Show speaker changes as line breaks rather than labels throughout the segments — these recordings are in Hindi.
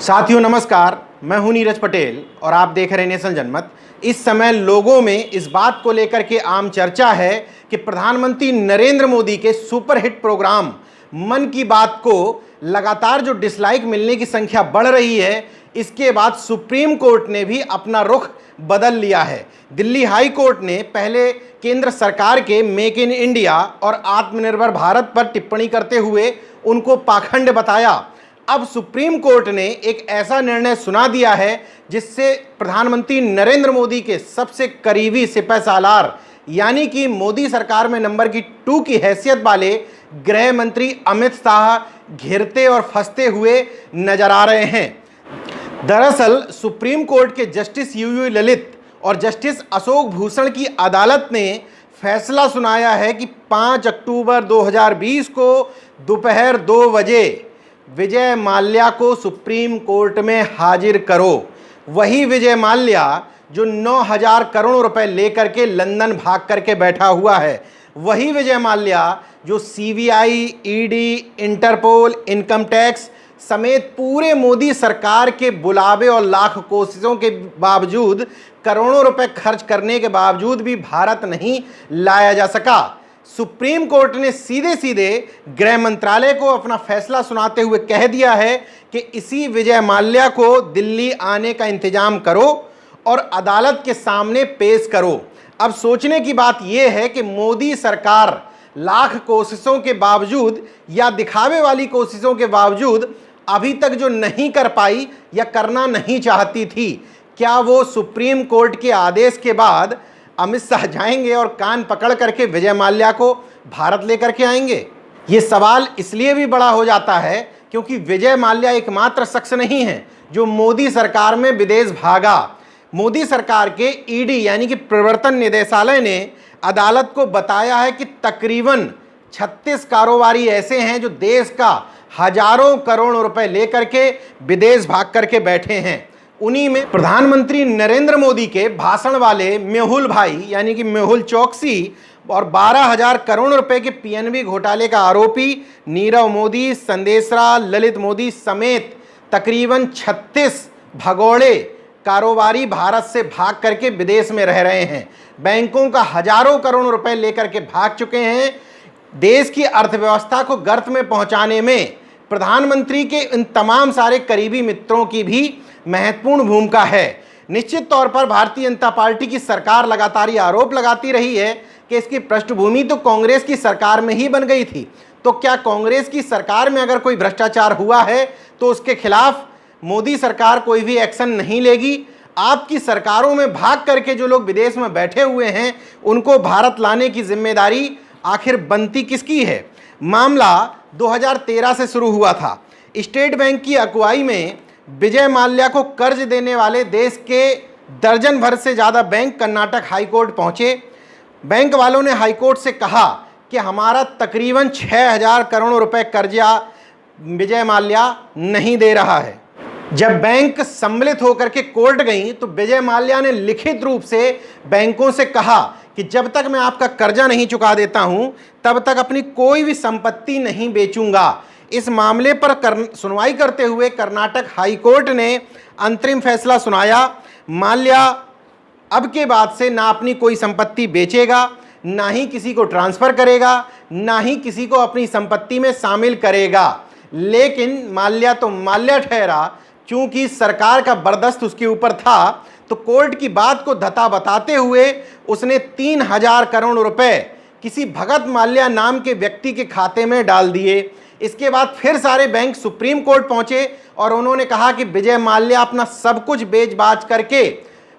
साथियों नमस्कार, मैं हूं नीरज पटेल और आप देख रहे हैं नेशन जनमत। इस समय लोगों में इस बात को लेकर के आम चर्चा है कि प्रधानमंत्री नरेंद्र मोदी के सुपरहिट प्रोग्राम मन की बात को लगातार जो डिसलाइक मिलने की संख्या बढ़ रही है, इसके बाद सुप्रीम कोर्ट ने भी अपना रुख बदल लिया है। दिल्ली हाई कोर्ट ने पहले केंद्र सरकार के मेक इन इंडिया और आत्मनिर्भर भारत पर टिप्पणी करते हुए उनको पाखंड बताया। अब सुप्रीम कोर्ट ने एक ऐसा निर्णय सुना दिया है जिससे प्रधानमंत्री नरेंद्र मोदी के सबसे करीबी सिपहसालार यानी कि मोदी सरकार में नंबर 2 की हैसियत वाले गृह मंत्री अमित शाह घिरते और फंसते हुए नजर आ रहे हैं। दरअसल सुप्रीम कोर्ट के जस्टिस यूयू ललित और जस्टिस अशोक भूषण की अदालत ने फैसला सुनाया है कि 5 अक्टूबर 2020 को दोपहर 2 बजे विजय माल्या को सुप्रीम कोर्ट में हाजिर करो। वही विजय माल्या जो 9,000 करोड़ रुपए लेकर के लंदन भाग करके बैठा हुआ है, वही विजय माल्या जो CBI, ED, Interpol, income tax समेत पूरे मोदी सरकार के बुलावे और लाख कोशिशों के बावजूद, करोड़ों रुपए खर्च करने के बावजूद भी भारत नहीं लाया जा सका। सुप्रीम कोर्ट ने सीधे सीधे गृह मंत्रालय को अपना फैसला सुनाते हुए कह दिया है कि इसी विजय माल्या को दिल्ली आने का इंतजाम करो और अदालत के सामने पेश करो। अब सोचने की बात यह है कि मोदी सरकार लाख कोशिशों के बावजूद या दिखावे वाली कोशिशों के बावजूद अभी तक जो नहीं कर पाई या करना नहीं चाहती थी, क्या वो सुप्रीम कोर्ट के आदेश के बाद अमित शाह जाएंगे और कान पकड़ करके विजय माल्या को भारत लेकर के आएंगे? ये सवाल इसलिए भी बड़ा हो जाता है क्योंकि विजय माल्या एकमात्र शख्स नहीं है जो मोदी सरकार में विदेश भागा। मोदी सरकार के ईडी यानी कि प्रवर्तन निदेशालय ने अदालत को बताया है कि तकरीबन 36 कारोबारी ऐसे हैं जो देश का हजारों करोड़ रुपए लेकर के विदेश भाग करके बैठे हैं। उन्हीं में प्रधानमंत्री नरेंद्र मोदी के भाषण वाले मेहुल भाई यानी कि मेहुल चौकसी और 12,000 करोड़ रुपए के पीएनबी घोटाले का आरोपी नीरव मोदी, संदेशरा, ललित मोदी समेत तकरीबन 36 भगोड़े कारोबारी भारत से भाग करके विदेश में रह रहे हैं। बैंकों का हजारों करोड़ रुपए लेकर के भाग चुके हैं। देश की अर्थव्यवस्था को गर्त में पहुंचाने में प्रधानमंत्री के इन तमाम सारे करीबी मित्रों की भी महत्वपूर्ण भूमिका है। निश्चित तौर पर भारतीय जनता पार्टी की सरकार लगातार ये आरोप लगाती रही है कि इसकी पृष्ठभूमि तो कांग्रेस की सरकार में ही बन गई थी। तो क्या कांग्रेस की सरकार में अगर कोई भ्रष्टाचार हुआ है तो उसके खिलाफ मोदी सरकार कोई भी एक्शन नहीं लेगी? आपकी सरकारों में भाग करके जो लोग विदेश में बैठे हुए हैं उनको भारत लाने की जिम्मेदारी आखिर बनती किसकी है? मामला 2013 से शुरू हुआ था। स्टेट बैंक की अगुवाई में विजय माल्या को कर्ज देने वाले देश के दर्जन भर से ज़्यादा बैंक कर्नाटक हाईकोर्ट पहुंचे। बैंक वालों ने हाईकोर्ट से कहा कि हमारा तकरीबन 6,000 करोड़ रुपए कर्जा विजय माल्या नहीं दे रहा है। जब बैंक सम्मिलित होकर के कोर्ट गई तो विजय माल्या ने लिखित रूप से बैंकों से कहा कि जब तक मैं आपका कर्जा नहीं चुका देता हूं तब तक अपनी कोई भी संपत्ति नहीं बेचूंगा। इस मामले पर सुनवाई करते हुए कर्नाटक हाई कोर्ट ने अंतरिम फैसला सुनाया। माल्या अब के बाद से ना अपनी कोई संपत्ति बेचेगा, ना ही किसी को ट्रांसफर करेगा, ना ही किसी को अपनी संपत्ति में शामिल करेगा। लेकिन माल्या तो माल्या ठहरा। चूंकि सरकार का बर्दस्त उसके ऊपर था तो कोर्ट की बात को धता बताते हुए उसने 3,000 करोड़ रुपए किसी भगत माल्या नाम के व्यक्ति के खाते में डाल दिए। इसके बाद फिर सारे बैंक सुप्रीम कोर्ट पहुंचे और उन्होंने कहा कि विजय माल्या अपना सब कुछ बेच बाच करके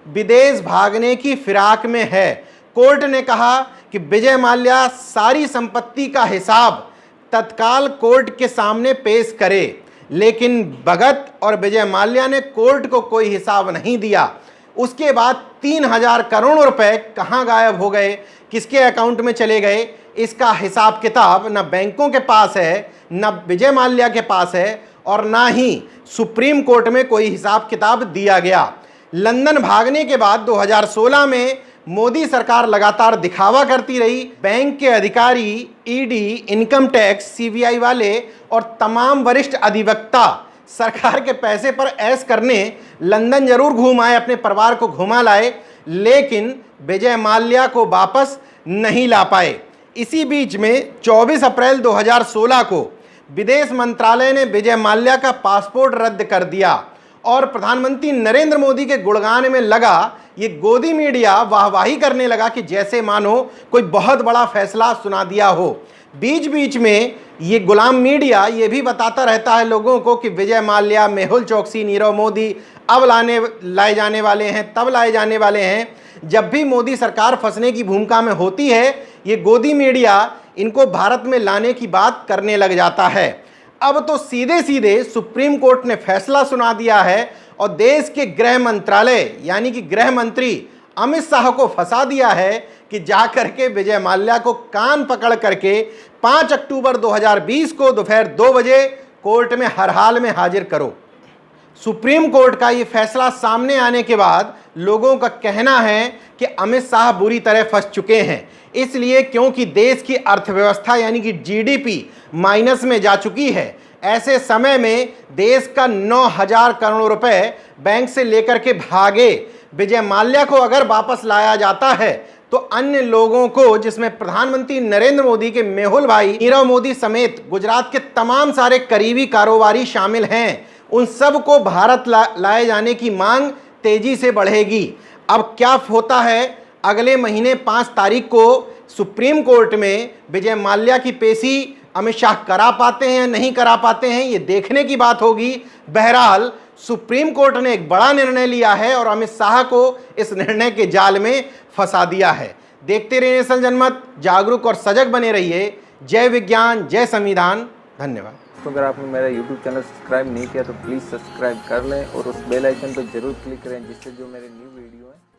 विदेश भागने की फिराक में है। कोर्ट ने कहा कि विजय माल्या सारी संपत्ति का हिसाब तत्काल कोर्ट के सामने पेश करे, लेकिन भगत और विजय माल्या ने कोर्ट को कोई हिसाब नहीं दिया। उसके बाद 3,000 करोड़ रुपए कहां गायब हो गए, किसके अकाउंट में चले गए, इसका हिसाब किताब न बैंकों के पास है, न विजय माल्या के पास है और ना ही सुप्रीम कोर्ट में कोई हिसाब किताब दिया गया। लंदन भागने के बाद 2016 में मोदी सरकार लगातार दिखावा करती रही। बैंक के अधिकारी, ईडी, इनकम टैक्स, सीबीआई वाले और तमाम वरिष्ठ अधिवक्ता सरकार के पैसे पर ऐश करने लंदन जरूर घूम आए, अपने परिवार को घुमा लाए, लेकिन विजय माल्या को वापस नहीं ला पाए। इसी बीच में 24 अप्रैल 2016 को विदेश मंत्रालय ने विजय माल्या का पासपोर्ट रद्द कर दिया और प्रधानमंत्री नरेंद्र मोदी के गुणगान में लगा ये गोदी मीडिया वाहवाही करने लगा कि जैसे मानो कोई बहुत बड़ा फैसला सुना दिया हो। बीच बीच में ये गुलाम मीडिया ये भी बताता रहता है लोगों को कि विजय माल्या, मेहुल चोकसी, नीरव मोदी अब लाए जाने वाले हैं, तब लाए जाने वाले हैं। जब भी मोदी सरकार फंसने की भूमिका में होती है, ये गोदी मीडिया इनको भारत में लाने की बात करने लग जाता है। अब तो सीधे सीधे सुप्रीम कोर्ट ने फैसला सुना दिया है और देश के गृह मंत्रालय यानी कि गृह मंत्री अमित शाह को फंसा दिया है कि जाकर के विजय माल्या को कान पकड़ करके 5 अक्टूबर 2020 को दोपहर 2 बजे कोर्ट में हर हाल में हाजिर करो। सुप्रीम कोर्ट का ये फैसला सामने आने के बाद लोगों का कहना है कि अमित शाह बुरी तरह फंस चुके हैं, इसलिए क्योंकि देश की अर्थव्यवस्था यानी कि जीडीपी माइनस में जा चुकी है। ऐसे समय में देश का 9,000 करोड़ रुपए बैंक से लेकर के भागे विजय माल्या को अगर वापस लाया जाता है तो अन्य लोगों को, जिसमें प्रधानमंत्री नरेंद्र मोदी के मेहुल भाई नीरव मोदी समेत गुजरात के तमाम सारे करीबी कारोबारी शामिल हैं, उन सब को भारत लाए जाने की मांग तेजी से बढ़ेगी। अब क्या होता है, अगले महीने 5 तारीख को सुप्रीम कोर्ट में विजय माल्या की पेशी अमित शाह करा पाते हैं या नहीं करा पाते हैं, ये देखने की बात होगी। बहरहाल सुप्रीम कोर्ट ने एक बड़ा निर्णय लिया है और अमित शाह को इस निर्णय के जाल में फंसा दिया है। देखते रहिए नेशनल जनमत, जागरूक और सजग बने रहिए। जय विज्ञान, जय संविधान। धन्यवाद।
तो अगर आपने मेरा YouTube चैनल सब्सक्राइब नहीं किया तो प्लीज़ सब्सक्राइब कर लें और उस बेल आइकन पर जरूर क्लिक करें, जिससे जो मेरे न्यू वीडियो है